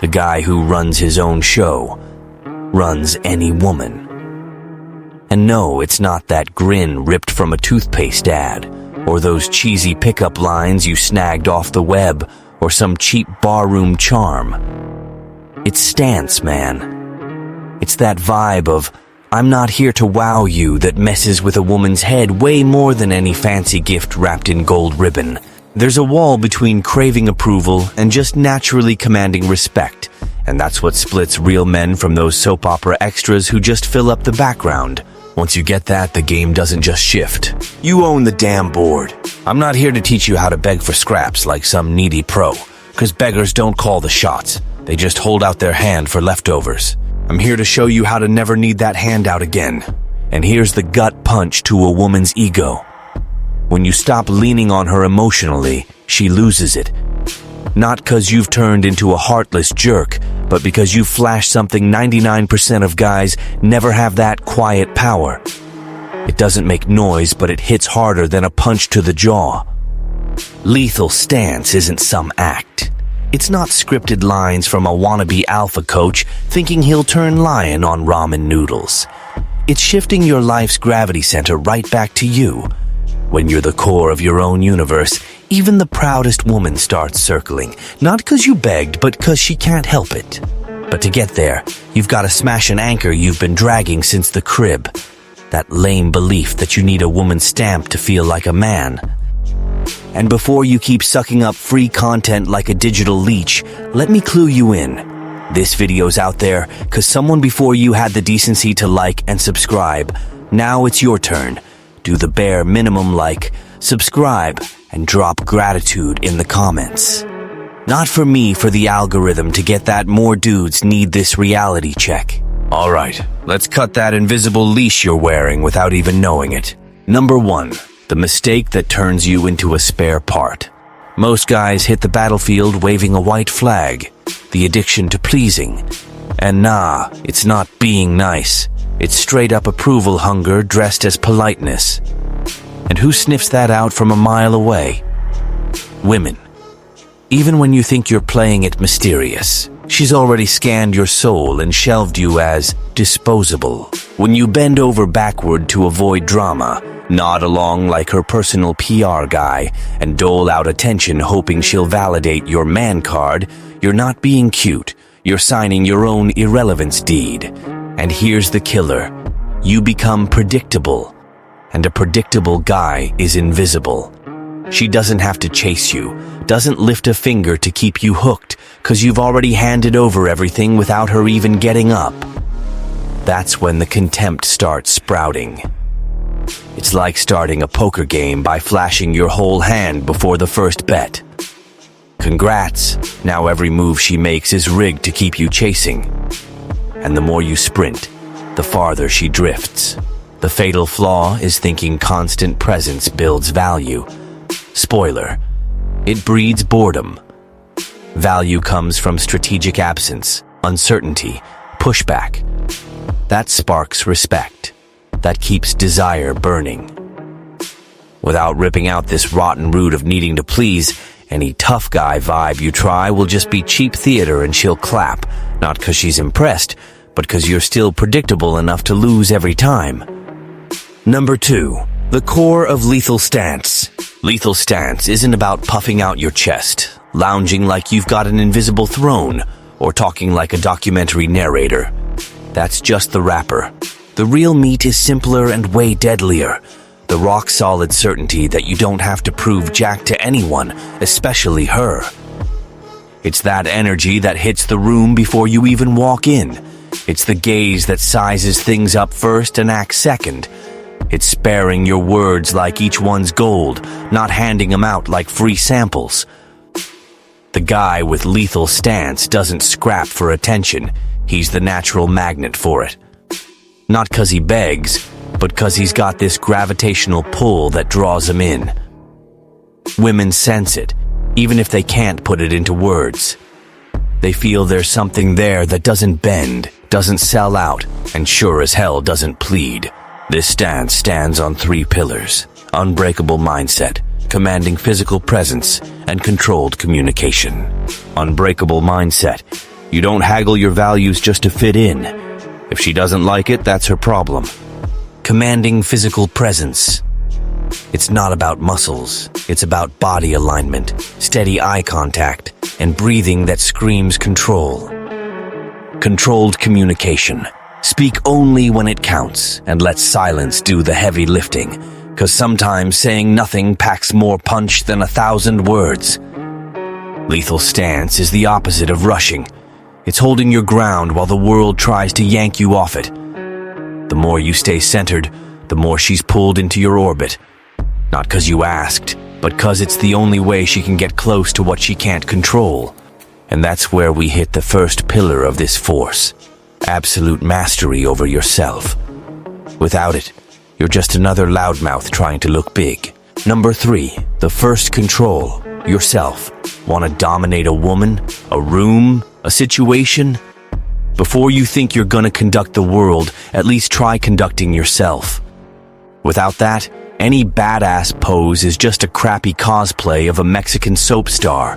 The guy who runs his own show, runs any woman. And no, it's not that grin ripped from a toothpaste ad, or those cheesy pickup lines you snagged off the web, or some cheap barroom charm. It's stance, man. It's that vibe of, I'm not here to wow you, that messes with a woman's head way more than any fancy gift wrapped in gold ribbon. There's a wall between craving approval and just naturally commanding respect, and that's what splits real men from those soap opera extras who just fill up the background. Once you get that, the game doesn't just shift. You own the damn board. I'm not here to teach you how to beg for scraps like some needy pro, because beggars don't call the shots. They just hold out their hand for leftovers. I'm here to show you how to never need that handout again. And here's the gut punch to a woman's ego. When you stop leaning on her emotionally, she loses it. Not because you've turned into a heartless jerk, but because you've flashed something 99% of guys never have, that quiet power. It doesn't make noise, but it hits harder than a punch to the jaw. Lethal stance isn't some act. It's not scripted lines from a wannabe alpha coach thinking he'll turn lion on ramen noodles. It's shifting your life's gravity center right back to you. When you're the core of your own universe, even the proudest woman starts circling, not because you begged, but because she can't help it. But to get there, you've got to smash an anchor you've been dragging since the crib. That lame belief that you need a woman's stamp to feel like a man. And before you keep sucking up free content like a digital leech, let me clue you in. This video's out there because someone before you had the decency to like and subscribe. Now it's your turn. Do the bare minimum, like, subscribe, and drop gratitude in the comments. Not for me, for the algorithm to get that more dudes need this reality check. Alright, let's cut that invisible leash you're wearing without even knowing it. Number 1, the mistake that turns you into a spare part. Most guys hit the battlefield waving a white flag, the addiction to pleasing. And nah, it's not being nice. It's straight up approval hunger dressed as politeness. And who sniffs that out from a mile away? Women. Even when you think you're playing it mysterious, she's already scanned your soul and shelved you as disposable. When you bend over backward to avoid drama, nod along like her personal PR guy, and dole out attention hoping she'll validate your man card, you're not being cute. You're signing your own irrelevance deed. And here's the killer. You become predictable. And a predictable guy is invisible. She doesn't have to chase you, doesn't lift a finger to keep you hooked, because you've already handed over everything without her even getting up. That's when the contempt starts sprouting. It's like starting a poker game by flashing your whole hand before the first bet. Congrats, now every move she makes is rigged to keep you chasing. And the more you sprint, the farther she drifts. The fatal flaw is thinking constant presence builds value. Spoiler, it breeds boredom. Value comes from strategic absence, uncertainty, pushback. That sparks respect. That keeps desire burning. Without ripping out this rotten root of needing to please, any tough guy vibe you try will just be cheap theater and she'll clap, not because she's impressed, but because you're still predictable enough to lose every time. Number 2, the core of lethal stance. Lethal stance isn't about puffing out your chest, lounging like you've got an invisible throne, or talking like a documentary narrator. That's just the wrapper. The real meat is simpler and way deadlier. The rock-solid certainty that you don't have to prove jack to anyone, especially her. It's that energy that hits the room before you even walk in. It's the gaze that sizes things up first and acts second. It's sparing your words like each one's gold, not handing them out like free samples. The guy with lethal stance doesn't scrap for attention. He's the natural magnet for it. Not 'cause he begs, but 'cause he's got this gravitational pull that draws him in. Women sense it, even if they can't put it into words. They feel there's something there that doesn't bend, doesn't sell out, and sure as hell doesn't plead. This stance stands on 3 pillars: unbreakable mindset, commanding physical presence, and controlled communication. Unbreakable mindset. You don't haggle your values just to fit in. If she doesn't like it, that's her problem. Commanding physical presence. It's not about muscles. It's about body alignment, steady eye contact, and breathing that screams control. Controlled communication. Speak only when it counts, and let silence do the heavy lifting, 'cause sometimes saying nothing packs more punch than 1,000 words. Lethal stance is the opposite of rushing. It's holding your ground while the world tries to yank you off it. The more you stay centered, the more she's pulled into your orbit. Not 'cause you asked, but 'cause it's the only way she can get close to what she can't control. And that's where we hit the first pillar of this force. Absolute mastery over yourself. Without it, you're just another loudmouth trying to look big. Number 3, the first control, yourself. Want to dominate a woman, a room, a situation? Before you think you're gonna conduct the world, at least try conducting yourself. Without that, any badass pose is just a crappy cosplay of a Mexican soap star.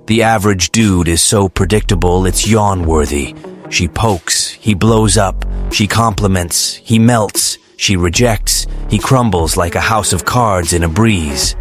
The average dude is so predictable it's yawn-worthy. She pokes, he blows up, she compliments, he melts, she rejects, he crumbles like a house of cards in a breeze.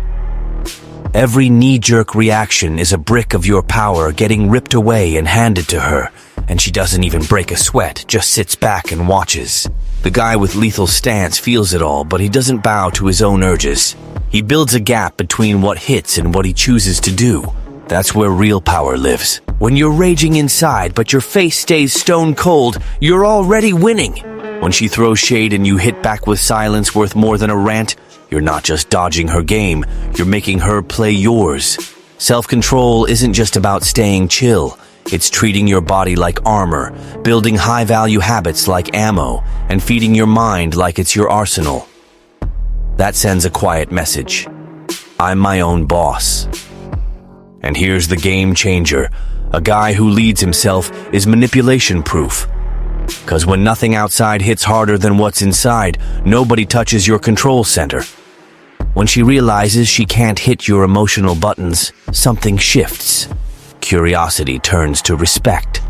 Every knee-jerk reaction is a brick of your power getting ripped away and handed to her, and she doesn't even break a sweat, just sits back and watches. The guy with lethal stance feels it all, but he doesn't bow to his own urges. He builds a gap between what hits and what he chooses to do. That's where real power lives. When you're raging inside, but your face stays stone cold, you're already winning. When she throws shade and you hit back with silence worth more than a rant, you're not just dodging her game, you're making her play yours. Self-control isn't just about staying chill. It's treating your body like armor, building high-value habits like ammo, and feeding your mind like it's your arsenal. That sends a quiet message. I'm my own boss. And here's the game changer. A guy who leads himself is manipulation-proof. 'Cause when nothing outside hits harder than what's inside, nobody touches your control center. When she realizes she can't hit your emotional buttons, something shifts. Curiosity turns to respect.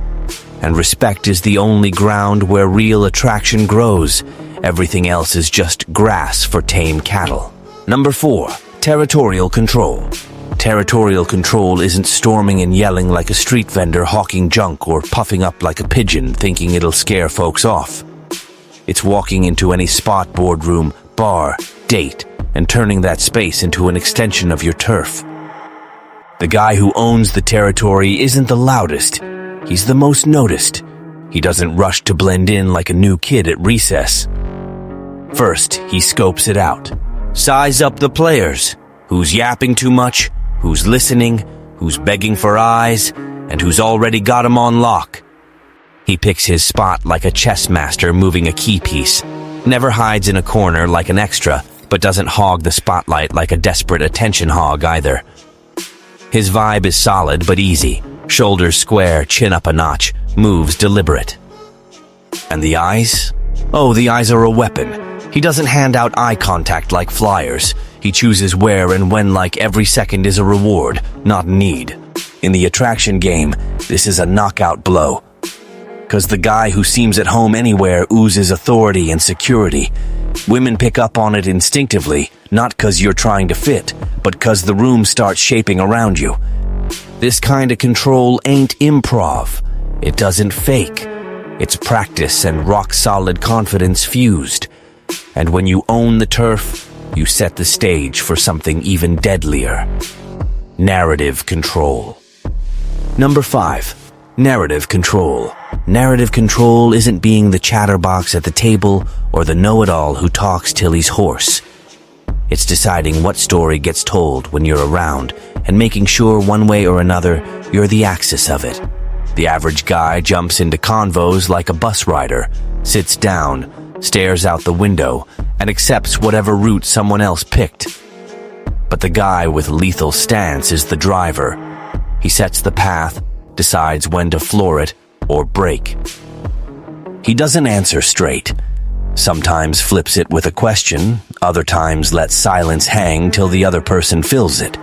And respect is the only ground where real attraction grows. Everything else is just grass for tame cattle. Number 4, territorial control. Territorial control isn't storming and yelling like a street vendor hawking junk or puffing up like a pigeon thinking it'll scare folks off. It's walking into any spot, boardroom, bar, date, and turning that space into an extension of your turf. The guy who owns the territory isn't the loudest. He's the most noticed. He doesn't rush to blend in like a new kid at recess. First, he scopes it out. Size up the players. Who's yapping too much? Who's listening, who's begging for eyes, and who's already got him on lock. He picks his spot like a chess master moving a key piece. Never hides in a corner like an extra, but doesn't hog the spotlight like a desperate attention hog either. His vibe is solid but easy. Shoulders square, chin up a notch, moves deliberate. And the eyes? Oh, the eyes are a weapon. He doesn't hand out eye contact like flyers. He chooses where and when like every second is a reward, not need. In the attraction game, this is a knockout blow. 'Cause the guy who seems at home anywhere oozes authority and security. Women pick up on it instinctively, not 'cause you're trying to fit, but 'cause the room starts shaping around you. This kind of control ain't improv. It doesn't fake. It's practice and rock-solid confidence fused. And when you own the turf, you set the stage for something even deadlier. Narrative control. Number 5. Narrative control. Narrative control isn't being the chatterbox at the table or the know-it-all who talks till he's hoarse. It's deciding what story gets told when you're around and making sure one way or another you're the axis of it. The average guy jumps into convos like a bus rider, sits down, stares out the window, and accepts whatever route someone else picked. But the guy with lethal stance is the driver. He sets the path, decides when to floor it or break. He doesn't answer straight. Sometimes flips it with a question, other times lets silence hang till the other person fills it.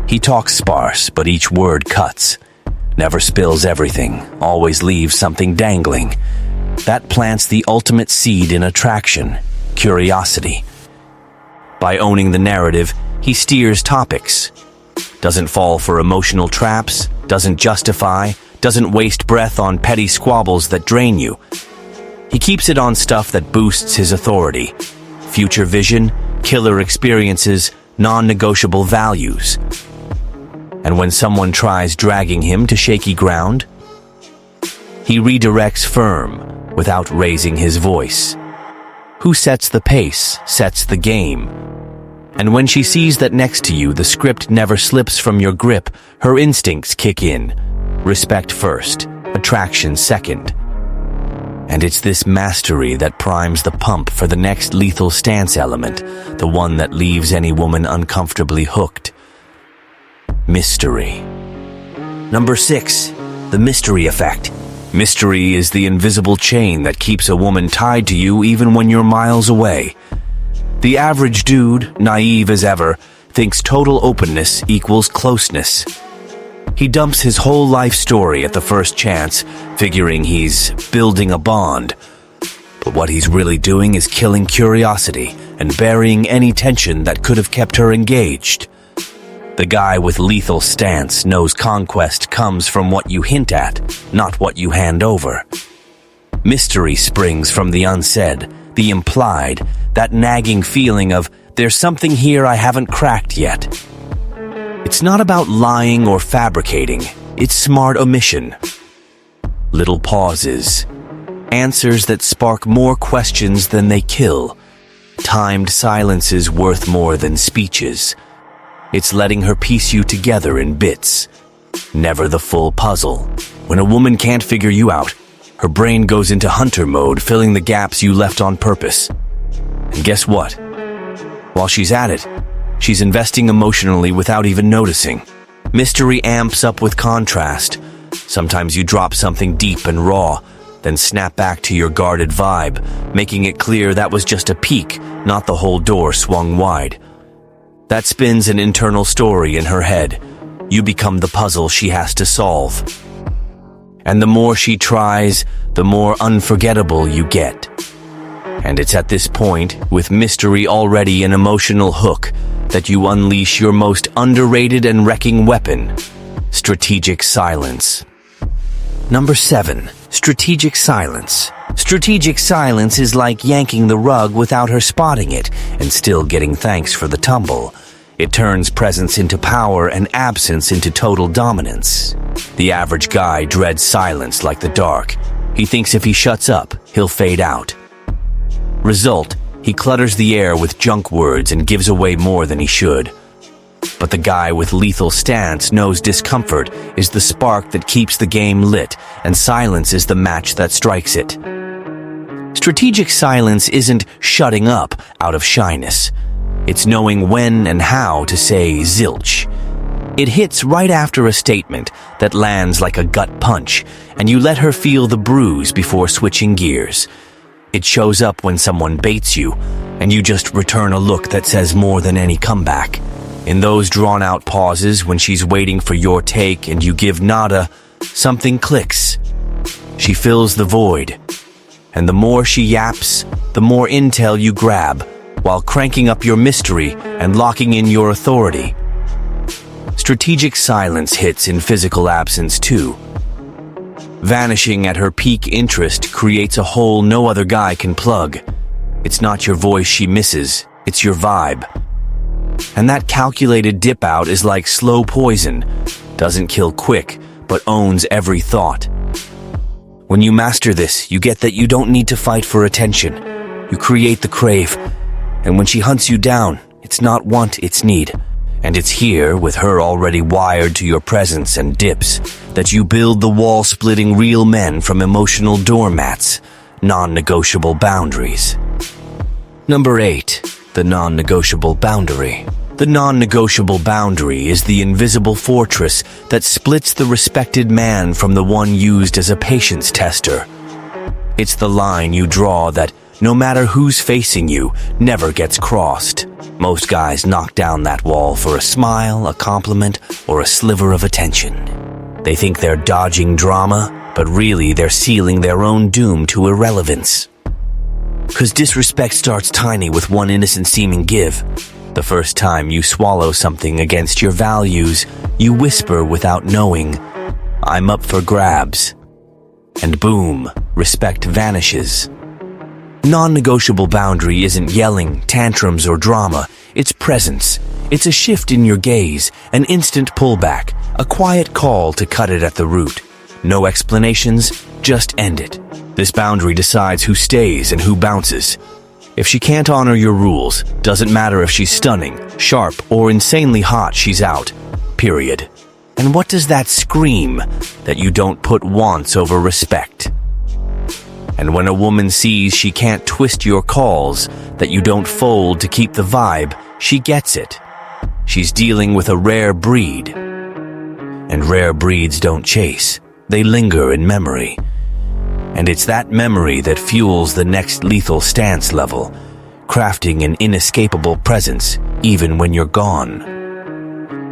He talks sparse, but each word cuts. Never spills everything, always leaves something dangling. That plants the ultimate seed in attraction, curiosity. By owning the narrative, he steers topics. Doesn't fall for emotional traps, doesn't justify, doesn't waste breath on petty squabbles that drain you. He keeps it on stuff that boosts his authority. Future vision, killer experiences, non-negotiable values. And when someone tries dragging him to shaky ground, he redirects firm without raising his voice. Who sets the pace, sets the game. And when she sees that next to you the script never slips from your grip, her instincts kick in. Respect first, attraction second. And it's this mastery that primes the pump for the next lethal stance element, the one that leaves any woman uncomfortably hooked. Mystery. Number 6, the mystery effect. Mystery is the invisible chain that keeps a woman tied to you even when you're miles away. The average dude, naive as ever, thinks total openness equals closeness. He dumps his whole life story at the first chance, figuring he's building a bond. But what he's really doing is killing curiosity and burying any tension that could have kept her engaged. The guy with lethal stance knows conquest comes from what you hint at, not what you hand over. Mystery springs from the unsaid, the implied, that nagging feeling of, there's something here I haven't cracked yet. It's not about lying or fabricating, it's smart omission. Little pauses. Answers that spark more questions than they kill. Timed silences worth more than speeches. It's letting her piece you together in bits. Never the full puzzle. When a woman can't figure you out, her brain goes into hunter mode, filling the gaps you left on purpose. And guess what? While she's at it, she's investing emotionally without even noticing. Mystery amps up with contrast. Sometimes you drop something deep and raw, then snap back to your guarded vibe, making it clear that was just a peek, not the whole door swung wide. That spins an internal story in her head. You become the puzzle she has to solve. And the more she tries, the more unforgettable you get. And it's at this point, with mystery already an emotional hook, that you unleash your most underrated and wrecking weapon, strategic silence. Number 7, strategic silence. Strategic silence is like yanking the rug without her spotting it and still getting thanks for the tumble. It turns presence into power and absence into total dominance. The average guy dreads silence like the dark. He thinks if he shuts up, he'll fade out. Result, he clutters the air with junk words and gives away more than he should. But the guy with lethal stance knows discomfort is the spark that keeps the game lit, and silence is the match that strikes it. Strategic silence isn't shutting up out of shyness. It's knowing when and how to say zilch. It hits right after a statement that lands like a gut punch, and you let her feel the bruise before switching gears. It shows up when someone baits you, and you just return a look that says more than any comeback. In those drawn-out pauses when she's waiting for your take and you give nada, something clicks. She fills the void. And the more she yaps, the more intel you grab, while cranking up your mystery and locking in your authority. Strategic silence hits in physical absence too. Vanishing at her peak interest creates a hole no other guy can plug. It's not your voice she misses, it's your vibe. And that calculated dip out is like slow poison. Doesn't kill quick, but owns every thought. When you master this, you get that you don't need to fight for attention. You create the crave. And when she hunts you down, it's not want, it's need. And it's here, with her already wired to your presence and dips, that you build the wall-splitting real men from emotional doormats, non-negotiable boundaries. Number 8. The non-negotiable boundary. The non-negotiable boundary is the invisible fortress that splits the respected man from the one used as a patience tester. It's the line you draw that, no matter who's facing you, never gets crossed. Most guys knock down that wall for a smile, a compliment, or a sliver of attention. They think they're dodging drama, but really they're sealing their own doom to irrelevance. 'Cause disrespect starts tiny with one innocent-seeming give. The first time you swallow something against your values, you whisper without knowing, "I'm up for grabs." And boom, respect vanishes. Non-negotiable boundary isn't yelling, tantrums, or drama. It's presence. It's a shift in your gaze, an instant pullback, a quiet call to cut it at the root. No explanations, just end it. This boundary decides who stays and who bounces. If she can't honor your rules, doesn't matter if she's stunning, sharp, or insanely hot, she's out. Period. And what does that scream? That you don't put wants over respect. And when a woman sees she can't twist your calls, that you don't fold to keep the vibe, she gets it. She's dealing with a rare breed. And rare breeds don't chase. They linger in memory. And it's that memory that fuels the next lethal stance level, crafting an inescapable presence even when you're gone.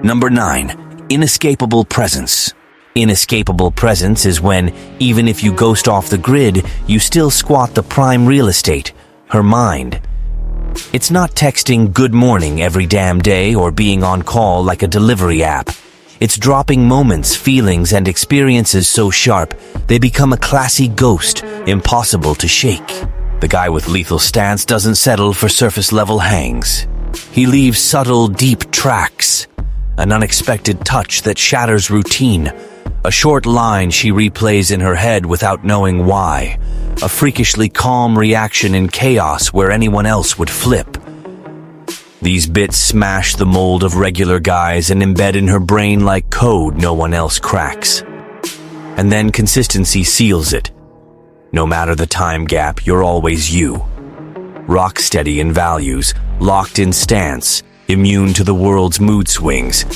Number 9. Inescapable presence. Inescapable presence is when, even if you ghost off the grid, you still squat the prime real estate, her mind. It's not texting good morning every damn day or being on call like a delivery app. It's dropping moments, feelings, and experiences so sharp, they become a classy ghost, impossible to shake. The guy with lethal stance doesn't settle for surface-level hangs. He leaves subtle, deep tracks. An unexpected touch that shatters routine. A short line she replays in her head without knowing why. A freakishly calm reaction in chaos where anyone else would flip. These bits smash the mold of regular guys and embed in her brain like code no one else cracks. And then consistency seals it. No matter the time gap, you're always you. Rock steady in values, locked in stance, immune to the world's mood swings.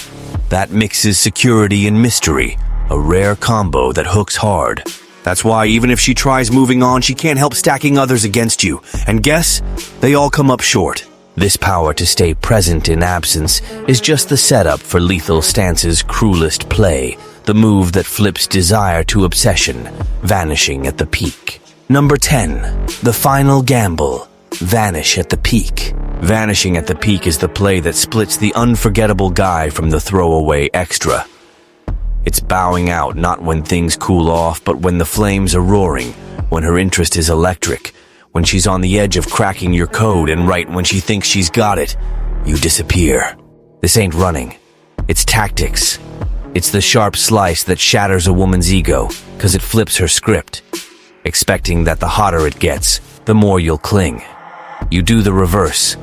That mixes security and mystery, a rare combo that hooks hard. That's why even if she tries moving on, she can't help stacking others against you. And guess? They all come up short. This power to stay present in absence is just the setup for lethal stance's cruelest play, the move that flips desire to obsession, vanishing at the peak. Number 10. The final gamble. Vanish at the peak. Vanishing at the peak is the play that splits the unforgettable guy from the throwaway extra. It's bowing out not when things cool off, but when the flames are roaring, when her interest is electric, when she's on the edge of cracking your code, and right when she thinks she's got it, you disappear. This ain't running. It's tactics. It's the sharp slice that shatters a woman's ego, 'cause it flips her script. Expecting that the hotter it gets, the more you'll cling. You do the reverse.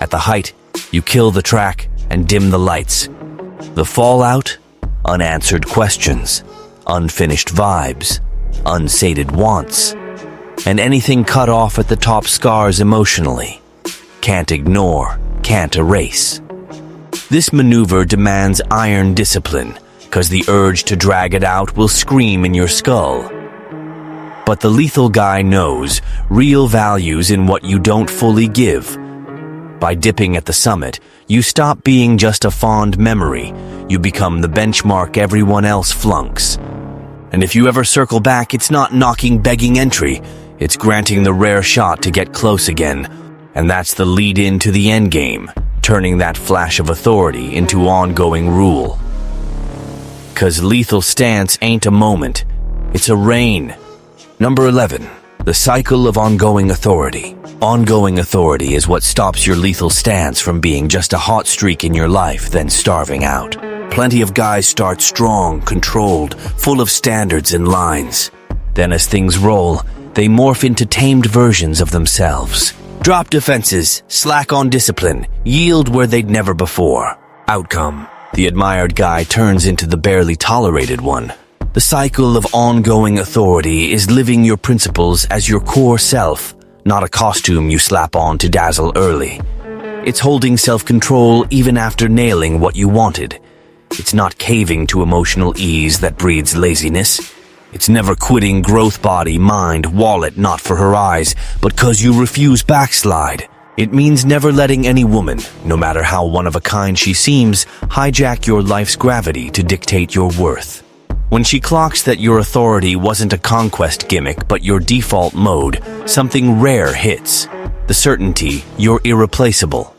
At the height, you kill the track and dim the lights. The fallout? Unanswered questions, unfinished vibes, unsated wants. And anything cut off at the top scars emotionally. Can't ignore, can't erase. This maneuver demands iron discipline, 'cause the urge to drag it out will scream in your skull. But the lethal guy knows real values in what you don't fully give. By dipping at the summit, you stop being just a fond memory. You become the benchmark everyone else flunks. And if you ever circle back, it's not knocking begging entry. It's granting the rare shot to get close again. And that's the lead-in to the endgame, turning that flash of authority into ongoing rule. 'Cause lethal stance ain't a moment, it's a reign. Number 11. The cycle of ongoing authority. Ongoing authority is what stops your lethal stance from being just a hot streak in your life, then starving out. Plenty of guys start strong, controlled, full of standards and lines. Then as things roll, they morph into tamed versions of themselves. Drop defenses, slack on discipline, yield where they'd never before. Outcome: the admired guy turns into the barely tolerated one. The cycle of ongoing authority is living your principles as your core self, not a costume you slap on to dazzle early. It's holding self-control even after nailing what you wanted. It's not caving to emotional ease that breeds laziness. It's never quitting growth body, mind, wallet, not for her eyes, but 'cause you refuse backslide. It means never letting any woman, no matter how one of a kind she seems, hijack your life's gravity to dictate your worth. When she clocks that your authority wasn't a conquest gimmick but your default mode, something rare hits. The certainty you're irreplaceable.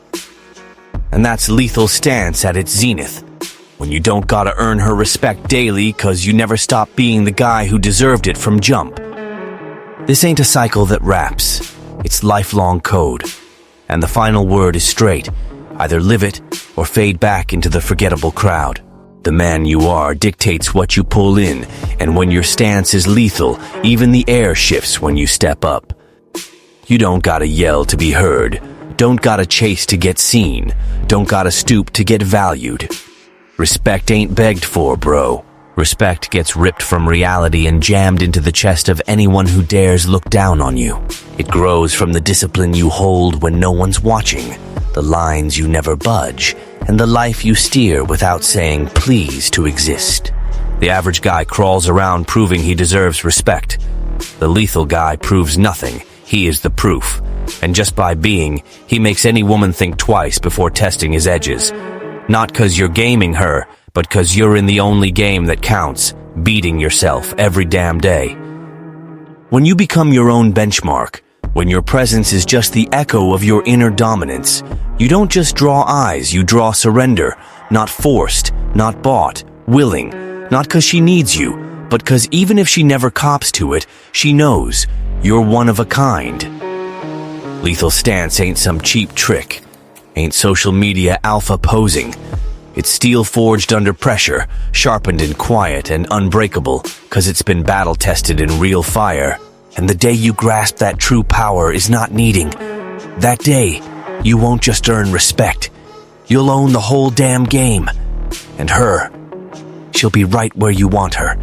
And that's lethal stance at its zenith. When you don't gotta earn her respect daily 'cause you never stopped being the guy who deserved it from jump. This ain't a cycle that wraps. It's lifelong code. And the final word is straight. Either live it or fade back into the forgettable crowd. The man you are dictates what you pull in, and when your stance is lethal, even the air shifts when you step up. You don't gotta yell to be heard. Don't gotta chase to get seen. Don't gotta stoop to get valued. Respect ain't begged for, bro. Respect gets ripped from reality and jammed into the chest of anyone who dares look down on you. It grows from the discipline you hold when no one's watching, the lines you never budge, and the life you steer without saying please to exist. The average guy crawls around proving he deserves respect. The lethal guy proves nothing. He is the proof. And just by being, he makes any woman think twice before testing his edges. Not 'cause you're gaming her, but 'cause you're in the only game that counts, beating yourself every damn day. When you become your own benchmark, when your presence is just the echo of your inner dominance, you don't just draw eyes, you draw surrender. Not forced, not bought, willing. Not 'cause she needs you, but 'cause even if she never cops to it, she knows you're one of a kind. Lethal stance ain't some cheap trick. Ain't social media alpha posing. It's steel forged under pressure, sharpened in quiet and unbreakable, 'cause it's been battle-tested in real fire. And the day you grasp that true power is not needing. That day, you won't just earn respect. You'll own the whole damn game. And her, she'll be right where you want her.